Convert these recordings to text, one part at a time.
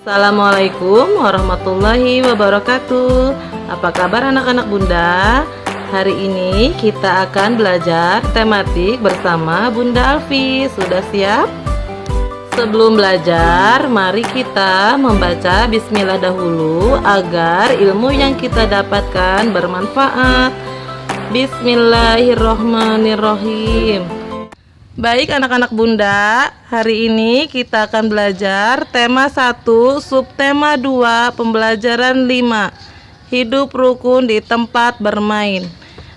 Assalamualaikum warahmatullahi wabarakatuh. Apa kabar anak-anak Bunda? Hari ini kita akan belajar tematik bersama Bunda Alfi. Sudah siap? Sebelum belajar, mari kita membaca bismillah dahulu agar ilmu yang kita dapatkan bermanfaat. Bismillahirrohmanirrohim. Baik anak-anak Bunda, hari ini kita akan belajar tema 1, subtema 2, pembelajaran 5, hidup rukun di tempat bermain.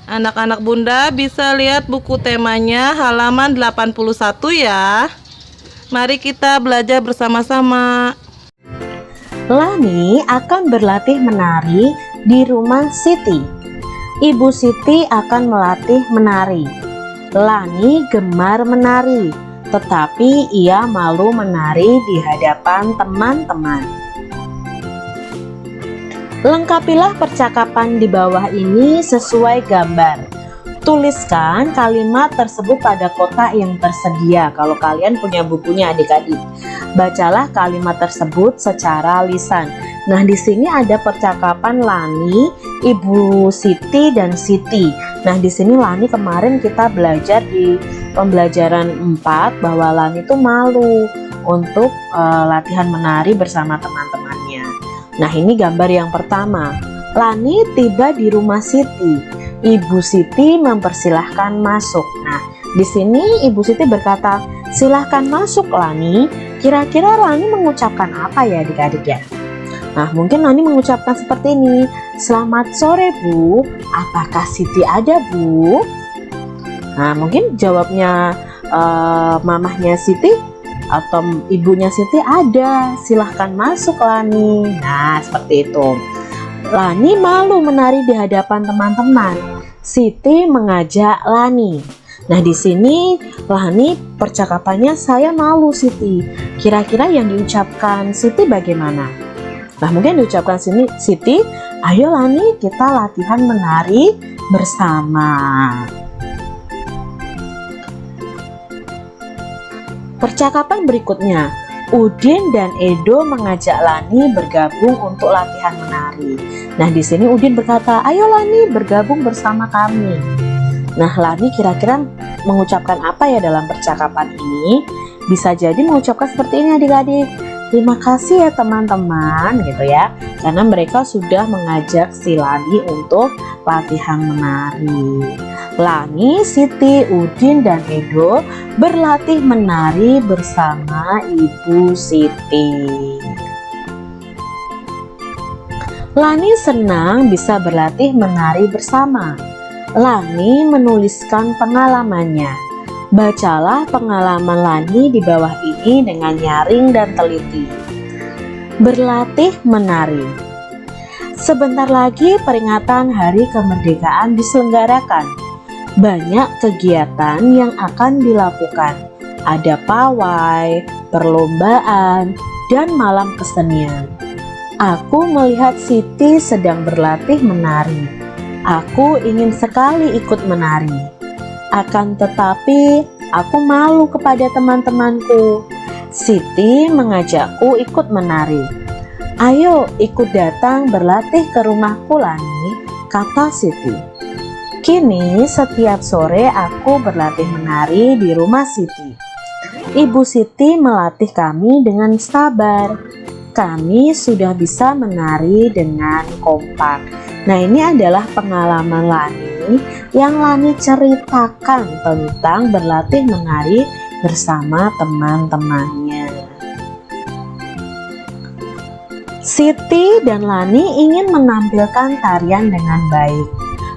Anak-anak Bunda bisa lihat buku temanya halaman 81 ya. Mari kita belajar bersama-sama. Lani akan berlatih menari di rumah Siti. Ibu Siti akan melatih menari. Lani gemar menari, tetapi ia malu menari di hadapan teman-teman. Lengkapilah percakapan di bawah ini sesuai gambar. Tuliskan kalimat tersebut pada kotak yang tersedia kalau kalian punya bukunya adik-adik. Bacalah kalimat tersebut secara lisan. Nah, di sini ada percakapan Lani, Ibu Siti dan Siti. Nah, di sini Lani kemarin kita belajar di pembelajaran 4 bahwa Lani itu malu untuk latihan menari bersama teman-temannya. Nah, ini gambar yang pertama. Lani tiba di rumah Siti. Ibu Siti mempersilahkan masuk. Nah, di sini Ibu Siti berkata, "Silahkan masuk Lani." Kira-kira Lani mengucapkan apa ya adik-adik ya? Nah, mungkin Lani mengucapkan seperti ini. "Selamat sore Bu, apakah Siti ada Bu?" Nah, mungkin jawabnya mamahnya Siti atau ibunya Siti, "Ada, silahkan masuk Lani." Nah, seperti itu. Lani malu menari di hadapan teman-teman. Siti mengajak Lani. Nah, di sini Lani percakapannya, "Saya malu Siti." Kira-kira yang diucapkan Siti bagaimana? Nah, mungkin diucapkan Siti, "Ayo Lani, kita latihan menari bersama." Percakapan berikutnya, Udin dan Edo mengajak Lani bergabung untuk latihan menari. Nah, di sini Udin berkata, "Ayo Lani, bergabung bersama kami." Nah, Lani kira-kira mengucapkan apa ya dalam percakapan ini? Bisa jadi mengucapkan seperti ini adik-adik. "Terima kasih ya teman-teman," gitu ya, karena mereka sudah mengajak si Lani untuk latihan menari. Lani, Siti, Udin, dan Edo berlatih menari bersama Ibu Siti. Lani senang bisa berlatih menari bersama. Lani menuliskan pengalamannya. Bacalah pengalaman Lani di bawah ini dengan nyaring dan teliti. Berlatih menari. Sebentar lagi peringatan Hari Kemerdekaan diselenggarakan. Banyak kegiatan yang akan dilakukan. Ada pawai, perlombaan, dan malam kesenian. Aku melihat Siti sedang berlatih menari. Aku ingin sekali ikut menari. Akan tetapi, aku malu kepada teman-temanku. Siti mengajakku ikut menari. "Ayo ikut datang berlatih ke rumahku Lani," kata Siti. Kini setiap sore aku berlatih menari di rumah Siti. Ibu Siti melatih kami dengan sabar. Kami sudah bisa menari dengan kompak. Nah, ini adalah pengalaman Lani yang Lani ceritakan tentang berlatih menari bersama teman-temannya. Siti dan Lani ingin menampilkan tarian dengan baik.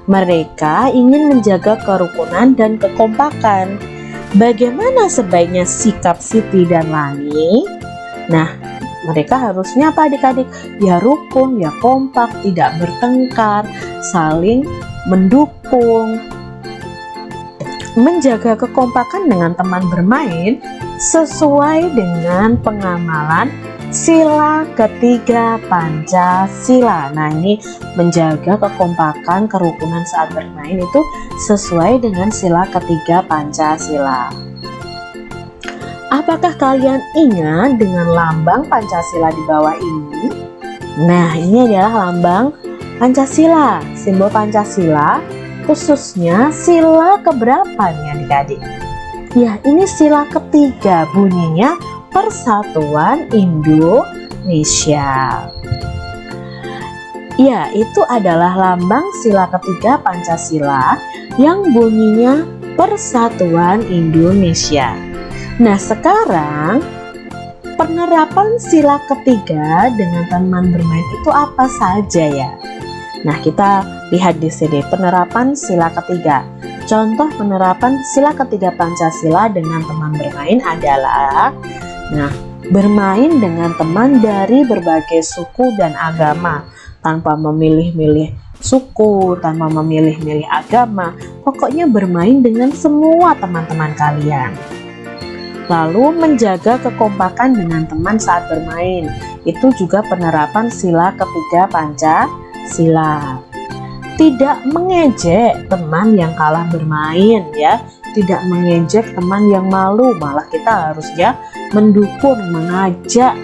Mereka ingin menjaga kerukunan dan kekompakan. Bagaimana sebaiknya sikap Siti dan Lani? Nah, mereka harusnya apa adik-adik? Ya rukun, ya kompak, tidak bertengkar, saling mendukung. Menjaga kekompakan dengan teman bermain sesuai dengan pengamalan sila ketiga Pancasila. Nah, ini menjaga kekompakan, kerukunan saat bermain itu sesuai dengan sila ketiga Pancasila. Apakah kalian ingat dengan lambang Pancasila di bawah ini? Nah, ini adalah lambang Pancasila, simbol Pancasila, khususnya sila keberapa nih adik-adik? Ya, ini sila ketiga, bunyinya Persatuan Indonesia. Ya, itu adalah lambang sila ketiga Pancasila yang bunyinya Persatuan Indonesia. Nah, sekarang penerapan sila ketiga dengan teman bermain itu apa saja ya? Nah, kita lihat di sini penerapan sila ketiga. Contoh penerapan sila ketiga Pancasila dengan teman bermain adalah, nah, bermain dengan teman dari berbagai suku dan agama tanpa memilih-milih suku, tanpa memilih-milih agama. Pokoknya bermain dengan semua teman-teman kalian. Lalu menjaga kekompakan dengan teman saat bermain. Itu juga penerapan sila ketiga Pancasila. Tidak mengejek teman yang kalah bermain ya. Tidak mengejek teman yang malu, malah kita harusnya mendukung, mengajak.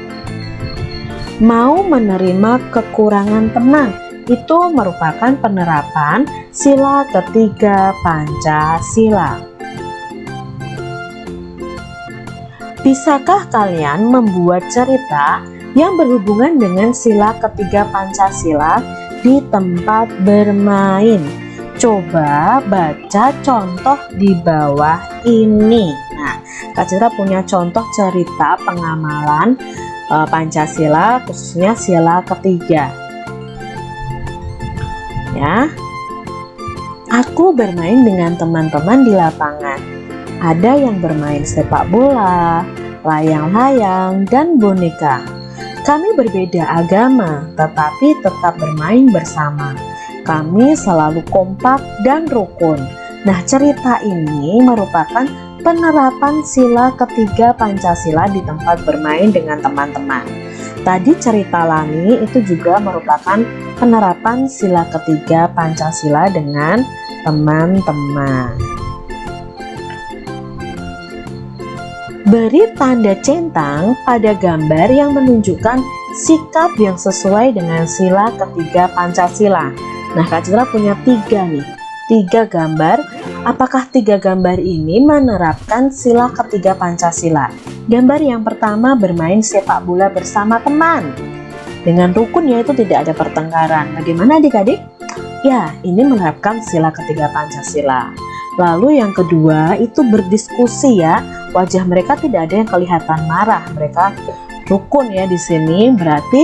Mau menerima kekurangan teman, itu merupakan penerapan sila ketiga Pancasila. Bisakah kalian membuat cerita yang berhubungan dengan sila ketiga Pancasila di tempat bermain? Coba baca contoh di bawah ini. Nah, Kak Citra punya contoh cerita pengamalan Pancasila, khususnya sila ketiga. Ya, aku bermain dengan teman-teman di lapangan. Ada yang bermain sepak bola, layang-layang, dan boneka. Kami berbeda agama, tetapi tetap bermain bersama. Kami selalu kompak dan rukun. Nah, cerita ini merupakan penerapan sila ketiga Pancasila di tempat bermain dengan teman-teman. Tadi cerita Lani itu juga merupakan penerapan sila ketiga Pancasila dengan teman-teman. Beri tanda centang pada gambar yang menunjukkan sikap yang sesuai dengan sila ketiga Pancasila. Nah, Kak Citra punya 3 nih, 3 gambar. Apakah 3 gambar ini menerapkan sila ketiga Pancasila? Gambar yang pertama bermain sepak bola bersama teman. Dengan rukun, yaitu tidak ada pertengkaran. Bagaimana adik-adik? Ya, ini menerapkan sila ketiga Pancasila. Lalu yang kedua itu berdiskusi ya. Wajah mereka tidak ada yang kelihatan marah. Mereka rukun ya di sini, berarti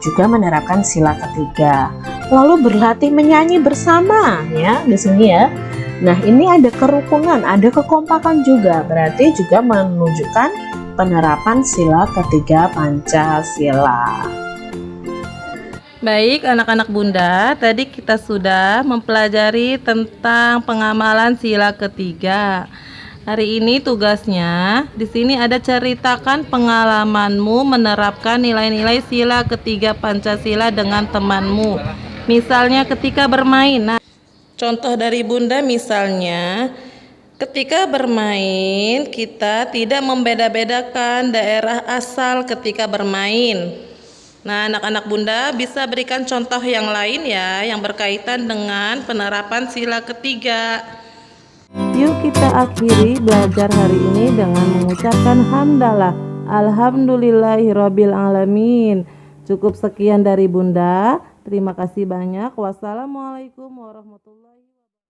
juga menerapkan sila ketiga. Lalu berlatih menyanyi bersama ya di sini ya. Nah, ini ada kerukunan, ada kekompakan juga. Berarti juga menunjukkan penerapan sila ketiga Pancasila. Baik anak-anak Bunda, tadi kita sudah mempelajari tentang pengamalan sila ketiga. Hari ini tugasnya di sini ada ceritakan pengalamanmu menerapkan nilai-nilai sila ketiga Pancasila dengan temanmu. Misalnya ketika bermain. Nah, contoh dari Bunda misalnya ketika bermain kita tidak membeda-bedakan daerah asal ketika bermain. Nah, anak-anak Bunda bisa berikan contoh yang lain ya, yang berkaitan dengan penerapan sila ketiga. Yuk kita akhiri belajar hari ini dengan mengucapkan hamdalah. Alhamdulillahirabbil alamin. Cukup sekian dari Bunda. Terima kasih banyak. Wassalamualaikum warahmatullahi wabarakatuh.